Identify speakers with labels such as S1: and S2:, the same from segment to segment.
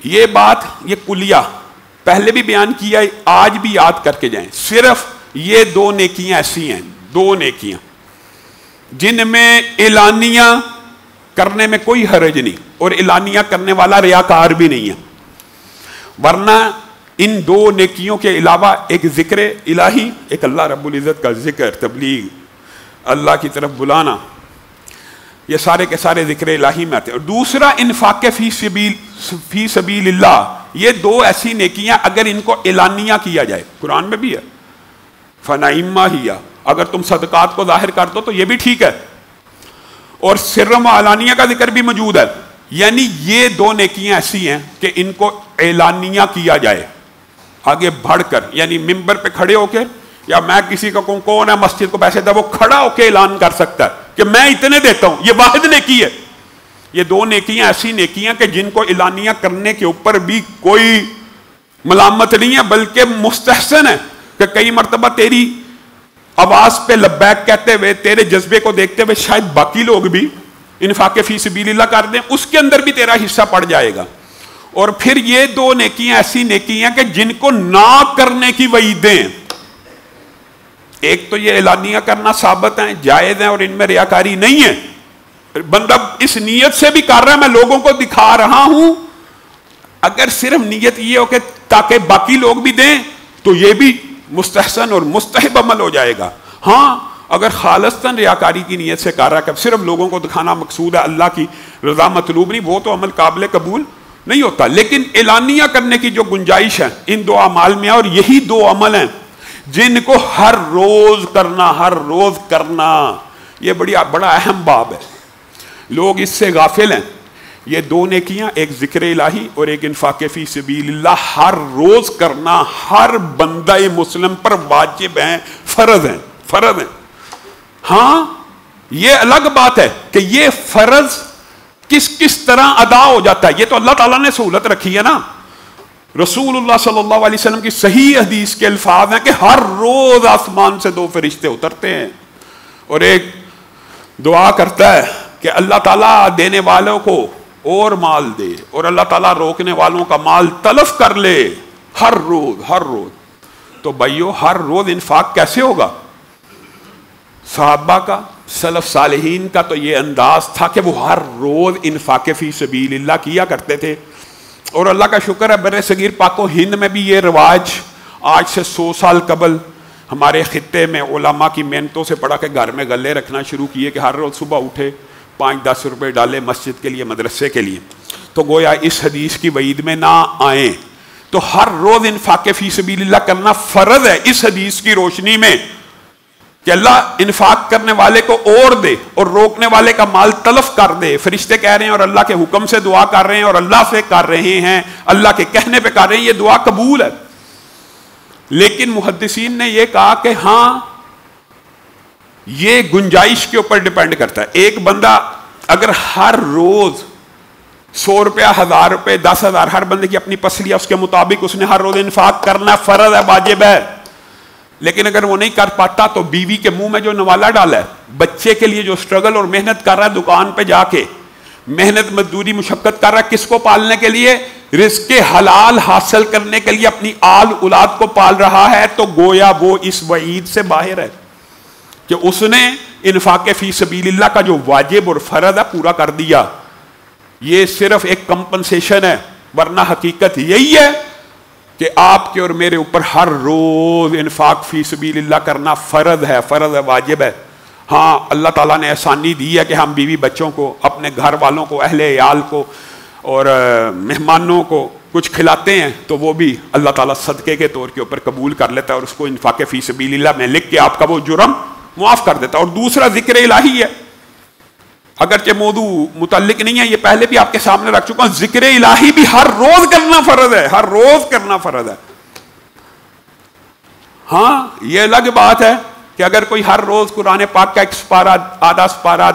S1: یہ بات، یہ کلیہ پہلے بھی بیان کیا، آج بھی یاد کر کے جائیں. صرف یہ دو نیکیاں ایسی ہیں، دو نیکیاں جن میں اعلانیہ کرنے میں کوئی حرج نہیں، اور اعلانیہ کرنے والا ریاکار بھی نہیں ہے. ورنہ ان دو نیکیوں کے علاوہ ایک ذکر الہی، ایک اللہ رب العزت کا ذکر، تبلیغ، اللہ کی طرف بلانا، یہ سارے کے سارے ذکر الہی میں آتے ہیں. اور دوسرا انفاق فی سبیل اللہ. یہ دو ایسی نیکیاں اگر ان کو اعلانیہ کیا جائے، قرآن میں بھی ہے فَنَعِمَّ ہِیَ، اگر تم صدقات کو ظاہر کر دو تو یہ بھی ٹھیک ہے، اور سرم و علانیہ کا ذکر بھی موجود ہے. یعنی یہ دو نیکیاں ایسی ہیں کہ ان کو اعلانیہ کیا جائے آگے بڑھ کر، یعنی ممبر پہ کھڑے ہو کے، یا میں کسی کو کون ہے مسجد کو پیسے دے، وہ کھڑا ہو کے اعلان کر سکتا ہے کہ میں اتنے دیتا ہوں. یہ واحد نیکی ہے. یہ دو نیکیاں ایسی نیکیاں کہ جن کو اعلانیہ کرنے کے اوپر بھی کوئی ملامت نہیں ہے، بلکہ مستحسن ہے کہ کئی مرتبہ تیری آواز پہ لبیک کہتے ہوئے، تیرے جذبے کو دیکھتے ہوئے شاید باقی لوگ بھی انفاق فی سبیل اللہ کر دیں، اس کے اندر بھی تیرا حصہ پڑ جائے گا. اور پھر یہ دو نیکیاں ایسی نیکیاں کہ جن کو نہ کرنے کی وعیدیں، ایک تو یہ اعلانیہ کرنا ثابت ہیں، جائز ہیں، اور ان میں ریاکاری نہیں ہے. بندہ اس نیت سے بھی کر رہا ہے میں لوگوں کو دکھا رہا ہوں، اگر صرف نیت یہ ہو کہ تاکہ باقی لوگ بھی دیں تو یہ بھی مستحسن اور مستحب عمل ہو جائے گا. ہاں اگر خالصتاً ریاکاری کی نیت سے کر رہا ہے کہ صرف لوگوں کو دکھانا مقصود ہے، اللہ کی رضا مطلوب نہیں، وہ تو عمل قابل قبول نہیں ہوتا. لیکن اعلانیہ کرنے کی جو گنجائش ہے ان دو اعمال میں، اور یہی دو عمل ہیں جن کو ہر روز کرنا، یہ بڑا اہم باب ہے. لوگ اس سے غافل ہیں. یہ دو نیکیاں، ایک ذکر الہی اور ایک انفاق فی سبیل اللہ، ہر روز کرنا ہر بندہ مسلم پر واجب ہیں، فرض ہیں. ہاں یہ الگ بات ہے کہ یہ فرض کس طرح ادا ہو جاتا ہے، یہ تو اللہ تعالیٰ نے سہولت رکھی ہے نا. رسول اللہ صلی اللہ علیہ وسلم کی صحیح حدیث کے الفاظ ہیں کہ ہر روز آسمان سے دو فرشتے اترتے ہیں اور ایک دعا کرتا ہے کہ اللہ تعالیٰ دینے والوں کو اور مال دے، اور اللہ تعالیٰ روکنے والوں کا مال تلف کر لے. ہر روز. تو بھائیو ہر روز انفاق کیسے ہوگا؟ صحابہ کا، سلف صالحین کا تو یہ انداز تھا کہ وہ ہر روز انفاق فی سبیل اللہ کیا کرتے تھے. اور اللہ کا شکر ہے بر صغیر پاک و ہند میں بھی یہ رواج آج سے 100 سال قبل ہمارے خطے میں علماء کی محنتوں سے پڑا کہ گھر میں غلے رکھنا شروع کیے کہ ہر روز صبح اٹھے 5-10 روپے ڈالے مسجد کے لیے، مدرسے کے لیے. تو گویا اس حدیث کی وعید میں نہ آئیں. تو ہر روز انفاق فی سبیل اللہ کرنا فرض ہے اس حدیث کی روشنی میں کہ اللہ انفاق کرنے والے کو اور دے اور روکنے والے کا مال تلف کر دے. فرشتے کہہ رہے ہیں اور اللہ کے حکم سے دعا کر رہے ہیں اور اللہ سے کر رہے ہیں، اللہ کے کہنے پہ کر رہے ہیں، یہ دعا قبول ہے. لیکن محدثین نے یہ کہا کہ ہاں یہ گنجائش کے اوپر ڈیپینڈ کرتا ہے. ایک بندہ اگر ہر روز 100 روپیہ، 1000 روپے، 10,000، ہر بندے کی اپنی پسلیہ، اس کے مطابق اس نے ہر روز انفاق کرنا فرض ہے، واجب ہے. لیکن اگر وہ نہیں کر پاتا تو بیوی کے منہ میں جو نوالا ڈالا ہے، بچے کے لیے جو سٹرگل اور محنت کر رہا ہے، دکان پہ جا کے محنت مزدوری مشقت کر رہا ہے، کس کو پالنے کے لیے؟ رزق حلال حاصل کرنے کے لیے اپنی آل اولاد کو پال رہا ہے. تو گویا وہ اس وعید سے باہر ہے کہ اس نے انفاق فی سبیل اللہ کا جو واجب اور فرض ہے پورا کر دیا. یہ صرف ایک کمپنسیشن ہے، ورنہ حقیقت یہی ہے کہ آپ کے اور میرے اوپر ہر روز انفاق فی سبیل اللہ کرنا فرض ہے، واجب ہے. ہاں اللہ تعالیٰ نے احسانی دی ہے کہ ہم بیوی بچوں کو، اپنے گھر والوں کو، اہل عیال کو اور مہمانوں کو کچھ کھلاتے ہیں تو وہ بھی اللہ تعالیٰ صدقے کے طور کے اوپر قبول کر لیتا ہے اور اس کو انفاق فی سبیل اللہ میں لکھ کے آپ کا وہ جرم معاف کر دیتا ہے. اور دوسرا ذکر الہی ہے، اگرچہ موضوع متعلق نہیں ہے، یہ پہلے بھی آپ کے سامنے رکھ چکا ہوں. ذکر الہی بھی ہر روز کرنا فرض ہے، ہر روز کرنا فرض ہے. ہاں یہ الگ بات ہے کہ اگر کوئی ہر روز قرآن پاک کا ایک سپارہ، آدھا سپارہ،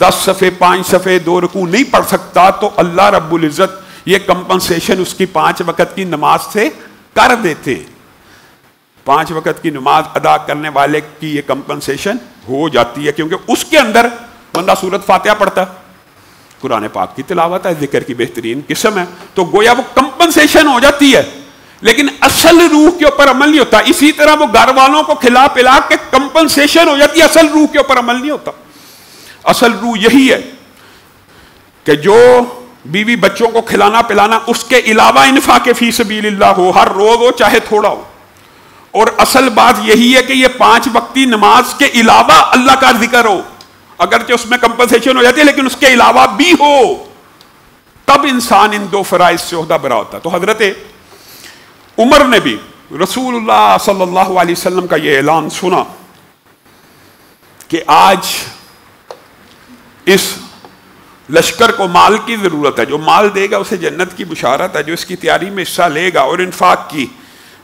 S1: 10 صفحے، 5 صفحے، 2 رکوع نہیں پڑھ سکتا تو اللہ رب العزت یہ کمپنسیشن اس کی 5 وقت کی نماز سے کر دیتے ہیں. 5 وقت کی نماز ادا کرنے والے کی یہ کمپنسیشن ہو جاتی ہے، کیونکہ اس کے اندر بندہ سورت فاتحہ پڑھتا ہے، قرآن پاک کی تلاوت ہے، ذکر کی بہترین قسم ہے، تو گویا وہ کمپنسیشن ہو جاتی ہے، لیکن اصل روح کے اوپر عمل نہیں ہوتا۔ اسی طرح وہ گھر والوں کو کھلا پلا کے کمپنسیشن ہو جاتی ہے، اصل روح کے اوپر عمل نہیں ہوتا۔ اصل روح یہی ہے کہ جو بیوی بچوں کو کھلانا پلانا، اس کے علاوہ انفاق فی سبیل اللہ ہو، ہر روز ہو چاہے تھوڑا ہو، اور اصل بات یہی ہے کہ یہ 5 وقتی نماز کے علاوہ اللہ کا ذکر ہو، اگرچہ اس میں کمپنسیشن ہو جاتی ہے لیکن اس کے علاوہ بھی ہو، تب انسان ان 2 فرائض سے عہدہ برا ہوتا ہے۔ تو حضرت عمر نے بھی رسول اللہ صلی اللہ علیہ وسلم کا یہ اعلان سنا کہ آج اس لشکر کو مال کی ضرورت ہے، جو مال دے گا اسے جنت کی بشارت ہے، جو اس کی تیاری میں حصہ لے گا، اور انفاق کی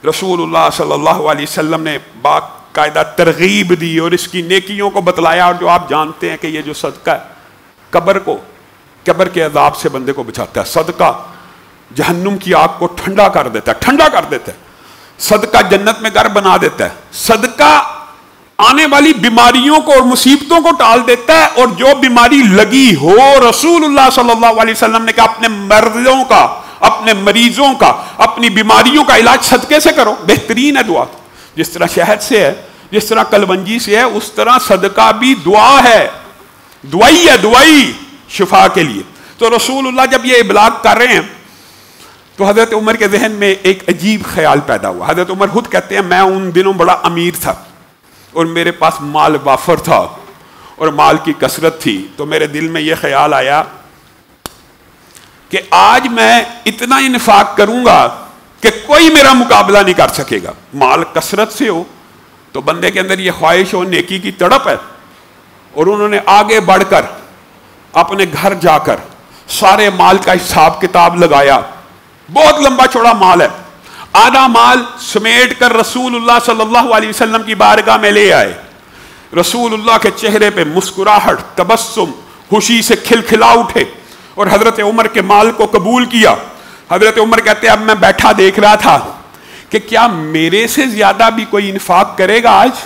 S1: رسول اللہ صلی اللہ علیہ وسلم نے باقاعدہ ترغیب دی اور اس کی نیکیوں کو بتلایا، اور جو آپ جانتے ہیں کہ یہ جو صدقہ ہے قبر کے عذاب سے بندے کو بچاتا ہے، صدقہ جہنم کی آگ کو ٹھنڈا کر دیتا ہے، صدقہ جنت میں گھر بنا دیتا ہے، صدقہ آنے والی بیماریوں کو اور مصیبتوں کو ٹال دیتا ہے، اور جو بیماری لگی ہو رسول اللہ صلی اللہ علیہ وسلم نے کہا اپنے مردوں کا، اپنے مریضوں کا، اپنی بیماریوں کا علاج صدقے سے کرو، بہترین ہے دعا، جس طرح شہد سے ہے، جس طرح کلونجی سے ہے، اس طرح صدقہ بھی دعا ہے، دعائی ہے، دعائی شفا کے لیے۔ تو رسول اللہ جب یہ ابلاغ کر رہے ہیں تو حضرت عمر کے ذہن میں ایک عجیب خیال پیدا ہوا۔ حضرت عمر خود کہتے ہیں میں ان دنوں بڑا امیر تھا اور میرے پاس مال وافر تھا اور مال کی کثرت تھی، تو میرے دل میں یہ خیال آیا کہ آج میں اتنا انفاق کروں گا کہ کوئی میرا مقابلہ نہیں کر سکے گا۔ مال کثرت سے ہو تو بندے کے اندر یہ خواہش ہو، نیکی کی تڑپ ہے، اور انہوں نے آگے بڑھ کر اپنے گھر جا کر سارے مال کا حساب کتاب لگایا، بہت لمبا چوڑا مال ہے، آدھا مال سمیٹ کر رسول اللہ صلی اللہ علیہ وسلم کی بارگاہ میں لے آئے۔ رسول اللہ کے چہرے پہ مسکراہٹ، تبسم، خوشی سے کھلکھلا اٹھے اور حضرت عمر کے مال کو قبول کیا۔ حضرت عمر کہتے ہیں اب میں بیٹھا دیکھ رہا تھا کہ کیا میرے سے زیادہ بھی کوئی انفاق کرے گا آج،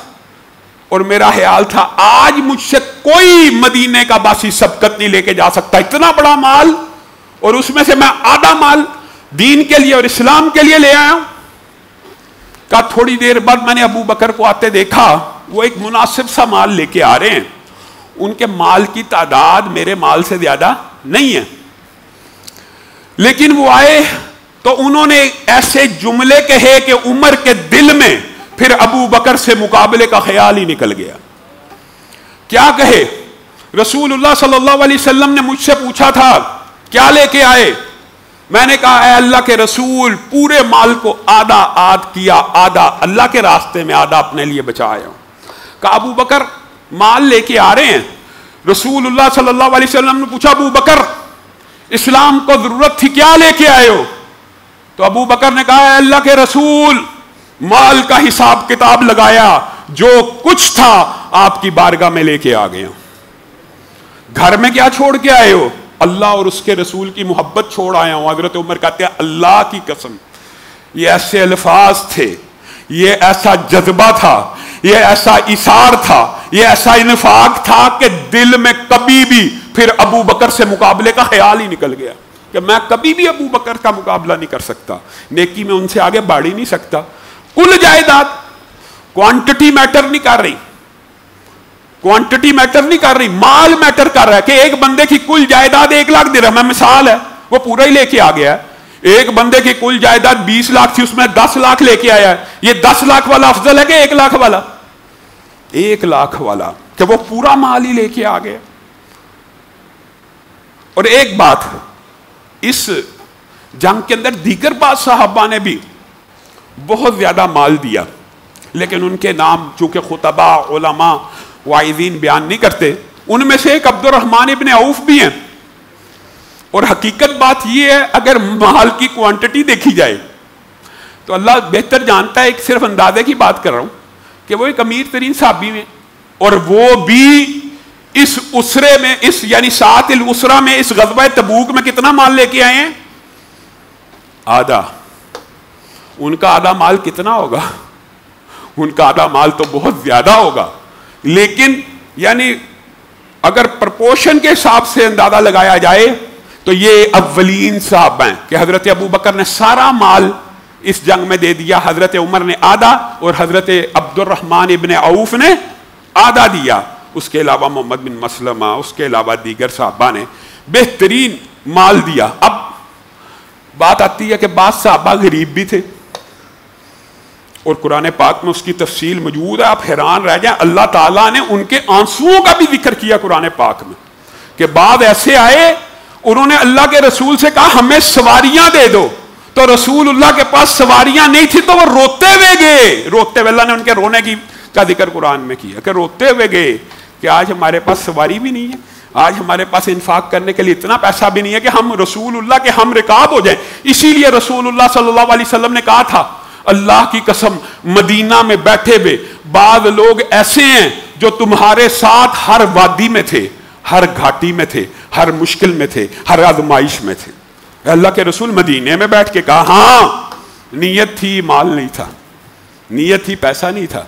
S1: اور میرا خیال تھا آج مجھ سے کوئی مدینے کا باسی سبقت نہیں لے کے جا سکتا، اتنا بڑا مال، اور اس میں سے میں آدھا مال دین کے لیے اور اسلام کے لیے لے آیا ہوں۔ کہا تھوڑی دیر بعد میں نے ابو بکر کو آتے دیکھا، وہ ایک مناسب سا مال لے کے آ رہے ہیں، ان کے مال کی تعداد میرے مال سے زیادہ نہیں ہے، لیکن وہ آئے تو انہوں نے ایسے جملے کہے کہ عمر کے دل میں پھر ابو بکر سے مقابلے کا خیال ہی نکل گیا۔ کیا کہے؟ رسول اللہ صلی اللہ علیہ وسلم نے مجھ سے پوچھا تھا کیا لے کے آئے؟ میں نے کہا اے اللہ کے رسول پورے مال کو آدھا آدھ کیا، آدھا اللہ کے راستے میں، آدھا اپنے لیے بچایا ہوں۔ کہا ابو بکر مال لے کے آ رہے ہیں۔ رسول اللہ صلی اللہ علیہ وسلم نے پوچھا ابو بکر اسلام کو ضرورت تھی کیا لے کے آئے ہو؟ تو ابو بکر نے کہا اے اللہ کے رسول مال کا حساب کتاب لگایا، جو کچھ تھا آپ کی بارگاہ میں لے کے آ گیا۔ گھر میں کیا چھوڑ کے آئے ہو؟ اللہ اور اس کے رسول کی محبت چھوڑ آیا ہوں۔ حضرت عمر کہتے ہیں اللہ کی قسم یہ ایسے الفاظ تھے، یہ ایسا جذبہ تھا، یہ ایسا اثار تھا، یہ ایسا انفاق تھا کہ دل میں کبھی بھی پھر ابو بکر سے مقابلے کا خیال ہی نکل گیا کہ میں کبھی بھی ابو بکر کا مقابلہ نہیں کر سکتا، نیکی میں ان سے آگے بڑھ ہی نہیں سکتا۔ کل جائیداد کوانٹٹی میٹر نہیں کر رہی، کوانٹٹی میٹر نہیں کر رہی، مال میٹر کر رہا ہے کہ ایک بندے کی کل جائیداد 1 لاکھ درہم ہے، مثال ہے، وہ پورا ہی لے کے آ گیا ہے۔ ایک بندے کی کل جائیداد 20 لاکھ تھی، اس میں 10 لاکھ لے کے آیا ہے، یہ 10 لاکھ والا افضل ہے کہ 1 لاکھ والا؟ 1 لاکھ والا، کہ وہ پورا مال ہی لے کے آ گیا۔ اور ایک بات، اس جنگ کے اندر دیگر بعض صحابہ نے بھی بہت زیادہ مال دیا، لیکن ان کے نام چونکہ خطباء، علماء، واعظین بیان نہیں کرتے، ان میں سے ایک عبد الرحمن ابن عوف بھی ہیں۔ اور حقیقت بات یہ ہے اگر مال کی کوانٹٹی دیکھی جائے تو اللہ بہتر جانتا ہے، ایک صرف اندازے کی بات کر رہا ہوں کہ وہ ایک امیر ترین صحابی میں، اور وہ بھی اس اسرے میں، اس یعنی سات الاسرہ میں، اس غزوہ تبوک میں کتنا مال لے کے آئے ہیں؟ آدھا۔ ان کا آدھا مال کتنا ہوگا؟ ان کا آدھا مال تو بہت زیادہ ہوگا، لیکن یعنی اگر پرپورشن کے حساب سے اندازہ لگایا جائے تو یہ اولین صحابہ ہیں کہ حضرت ابو بکر نے سارا مال اس جنگ میں دے دیا، حضرت عمر نے آدھا اور حضرت عبد الرحمن ابن عوف نے آدھا دیا، اس کے علاوہ محمد بن مسلمہ، اس کے علاوہ دیگر صحابہ نے بہترین مال دیا۔ اب بات آتی ہے کہ بعض صحابہ غریب بھی تھے اور قرآن پاک میں اس کی تفصیل موجود ہے، آپ حیران رہ جائیں، اللہ تعالیٰ نے ان کے آنسوؤں کا بھی ذکر کیا قرآن پاک میں کہ بعض ایسے آئے انہوں نے اللہ کے رسول سے کہا ہمیں سواریاں دے دو، تو رسول اللہ کے پاس سواریاں نہیں تھی تو وہ روتے ہوئے گئے، روتے ہوئے، اللہ نے ان کے رونے کا ذکر قرآن میں کیا کہ روتے ہوئے گئے کہ آج ہمارے پاس سواری بھی نہیں ہے، آج ہمارے پاس انفاق کرنے کے لیے اتنا پیسہ بھی نہیں ہے کہ ہم رسول اللہ کے ہم رکاب ہو جائیں۔ اسی لیے رسول اللہ صلی اللہ علیہ وسلم نے کہا تھا اللہ کی قسم مدینہ میں بیٹھے ہوئے بعض لوگ ایسے ہیں جو تمہارے ساتھ ہر وادی میں تھے، ہر گھاٹی میں تھے، ہر مشکل میں تھے، ہر آزمائش میں تھے۔ اللہ کے رسول مدینے میں بیٹھ کے کہا ہاں نیت تھی، مال نہیں تھا، نیت تھی، پیسہ نہیں تھا،